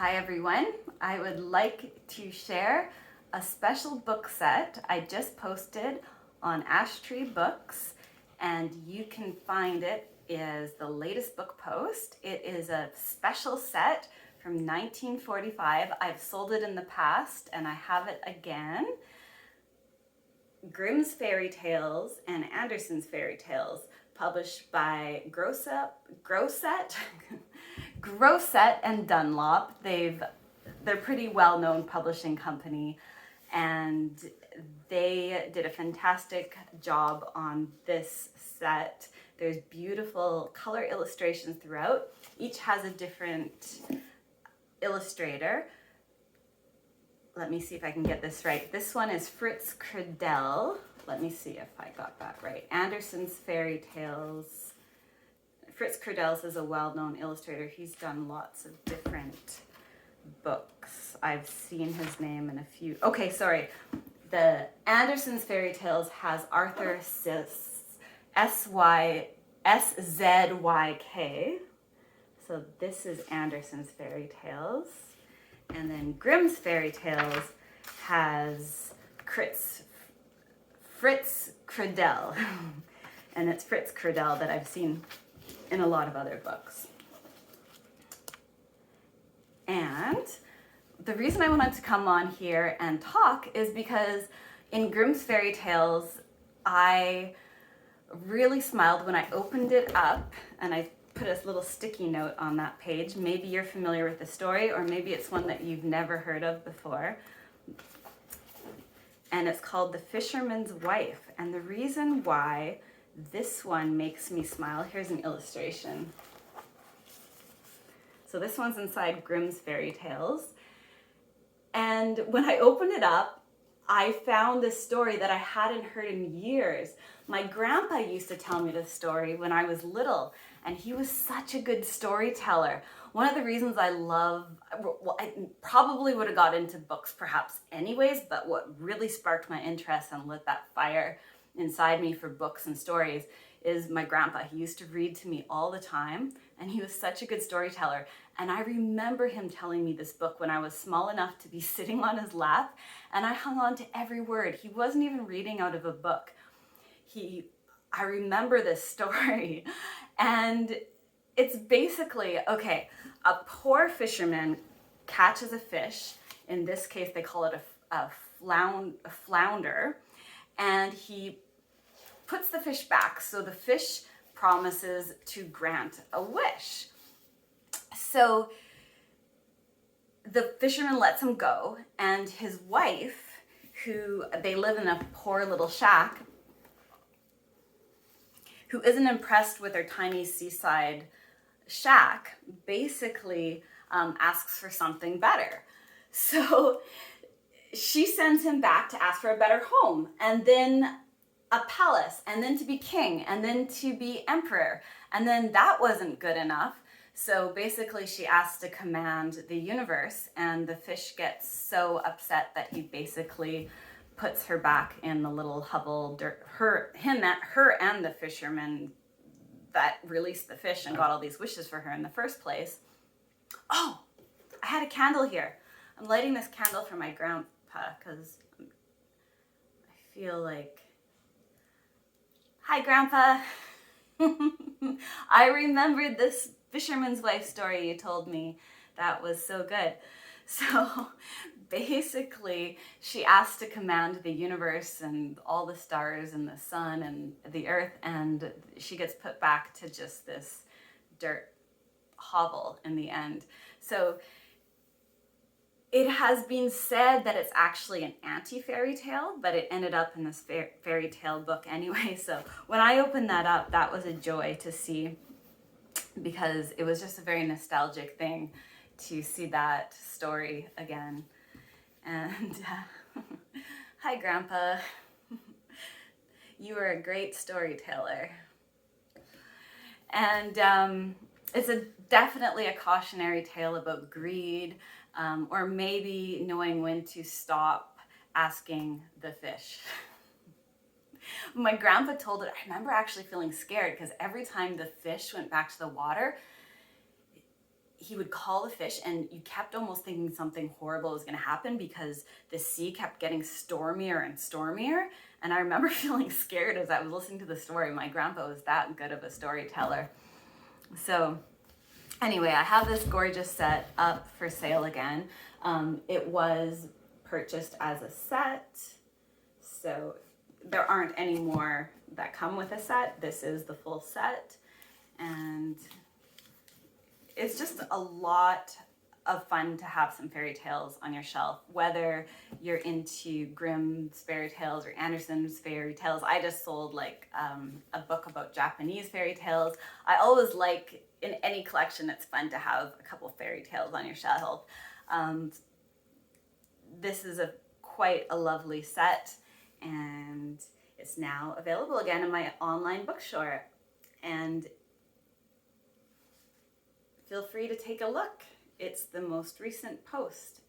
Hi everyone, I would like to share a special book set I just posted on Ash Tree Books, and you can find it as the latest book post. It is a special set from 1945. I've sold it in the past and I have it again. Grimm's Fairy Tales and Andersen's Fairy Tales, published by Grosset and Dunlap. They're pretty well-known publishing company, and they did a fantastic job on this set. There's beautiful color illustrations throughout. Each has a different illustrator. Let me see if I can get this right. This one is Fritz Kredel. Let me see if I got that right. Andersen's Fairy Tales. Fritz Kredel is a well-known illustrator. He's done lots of different books. I've seen his name in a few. Okay, sorry. The Andersen's Fairy Tales has Arthur Szyk, S-Z-Y-K. So this is Andersen's Fairy Tales. And then Grimm's Fairy Tales has Fritz Kredel. And it's Fritz Kredel that I've seen in a lot of other books. And the reason I wanted to come on here and talk is because in Grimm's Fairy Tales, I really smiled when I opened it up, and I put a little sticky note on that page. Maybe you're familiar with the story, or maybe it's one that you've never heard of before. And it's called The Fisherman's Wife. And the reason why this one makes me smile, here's an illustration. So this one's inside Grimm's Fairy Tales. And when I opened it up, I found this story that I hadn't heard in years. My grandpa used to tell me this story when I was little, and he was such a good storyteller. One of the reasons I probably would have got into books perhaps anyways, but what really sparked my interest and lit that fire inside me for books and stories is my grandpa. He used to read to me all the time, and he was such a good storyteller. And I remember him telling me this book when I was small enough to be sitting on his lap, and I hung on to every word. He wasn't even reading out of a book. I remember this story, and it's basically, okay, a poor fisherman catches a fish. In this case, they call it a flounder, and he puts the fish back, so the fish promises to grant a wish. So the fisherman lets him go, and his wife, who they live in a poor little shack, who isn't impressed with their tiny seaside shack, basically asks for something better. So she sends him back to ask for a better home, and then a palace, and then to be king, and then to be emperor. And then that wasn't good enough. So basically she asks to command the universe, and the fish gets so upset that he basically puts her back in the little hovel, her and the fisherman that released the fish and got all these wishes for her in the first place. Oh, I had a candle here. I'm lighting this candle for my grandpa because I feel like, hi Grandpa. I remembered this Fisherman's Wife story you told me. That was so good. So basically, she asked to command the universe and all the stars and the sun and the earth, and she gets put back to just this dirt hovel in the end. So it has been said that it's actually an anti-fairy tale, but it ended up in this fairy tale book anyway. So when I opened that up, that was a joy to see, because it was just a very nostalgic thing to see that story again. And hi Grandpa, you were a great storyteller. And it's definitely a cautionary tale about greed, or maybe knowing when to stop asking the fish. My grandpa told it, I remember actually feeling scared because every time the fish went back to the water, he would call the fish, and you kept almost thinking something horrible was going to happen because the sea kept getting stormier and stormier. And I remember feeling scared as I was listening to the story. My grandpa was that good of a storyteller. So anyway, I have this gorgeous set up for sale again. It was purchased as a set, so there aren't any more that come with a set. This is the full set, and it's just a lot of fun to have some fairy tales on your shelf, whether you're into Grimm's fairy tales or Andersen's fairy tales. I just sold like a book about Japanese fairy tales. I always like, in any collection, it's fun to have a couple fairy tales on your shelf. This is quite a lovely set, and it's now available again in my online bookstore. And feel free to take a look. It's the most recent post.